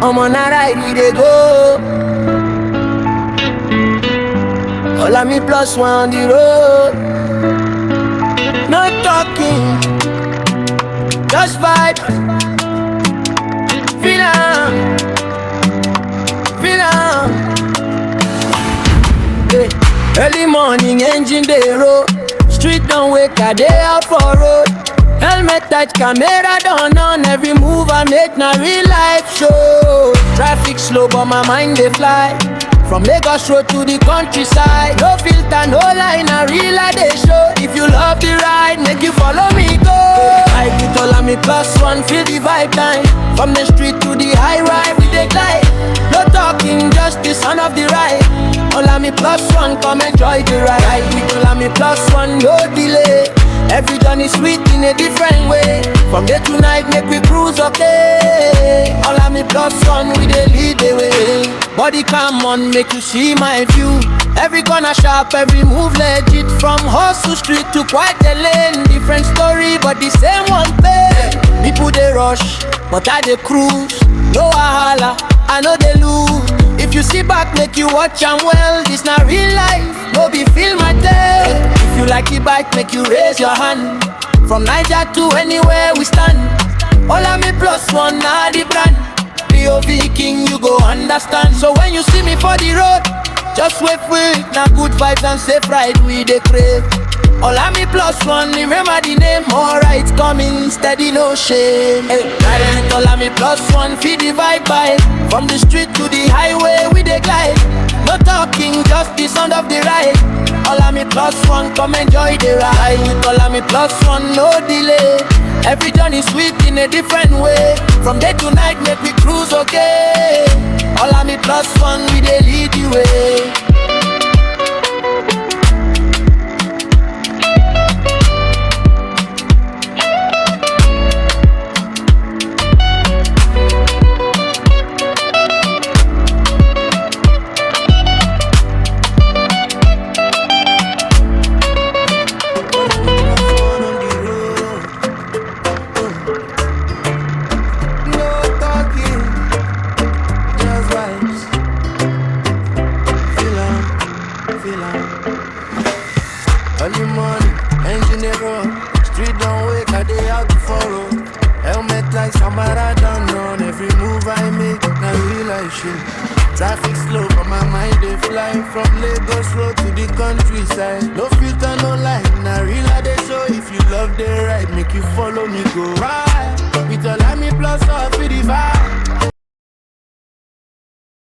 I'm on a ride, we dey go. All of me plus one on the road. No talking, just vibe. Feel am, feel am. Early morning, engine dey roll. Street don't wake, I dey out for road. Helmet tight, camera done on. Every move I make, na real life show. Traffic slow, but my mind dey fly. From Lagos road to the countryside. No filter, no line, na real I dey show. If you love the ride, make you follow me go. I with all of me plus one, feel the vibe line. From the street to the high ride, we dey glide. No talking, just the sound of the ride. All of me plus one, come enjoy the ride. I with all of me plus one, no delay. Every journey sweet in a different way. From day to night, make we cruise, okay. All of me plus one, we dey lead the way. Body come on, make you see my view. Every corner sharp, every move legit. From hustle street to quite the lane. Different story, but the same one pay. People they rush, but I dey cruise. No wahala, I know they lose. If you see back, make you watch am well. This not real life, no be feel my day. If you like the bike, make you raise your hand. From Niger to anywhere we stand. All of me plus one, na the brand. POV king, you go understand. So when you see me for the road, just wait for it. Now good vibes and safe ride, we dey crave. All of me plus one, remember the name. Alright, coming steady, no shame. Hey, right, all of me plus one, feed the vibe by. From the street to the highway, we dey glide. No talking, just the sound of the ride. All of me plus one, come enjoy the ride. With all of me plus one, no delay. Every journey sweet in a different way. From day to night, make we cruise, okay. All of me plus one, we dey lead the way. Early morning, engine roll. Street don't wake, I day out for road. Helmet like Samara done on. Every move I make, now real life shit. Traffic slow, but my mind they fly. From Lagos road to the countryside. No filter, no line, now real I they show. If you love the ride, make you follow me go. Ride, with all of me plus off for the vibe.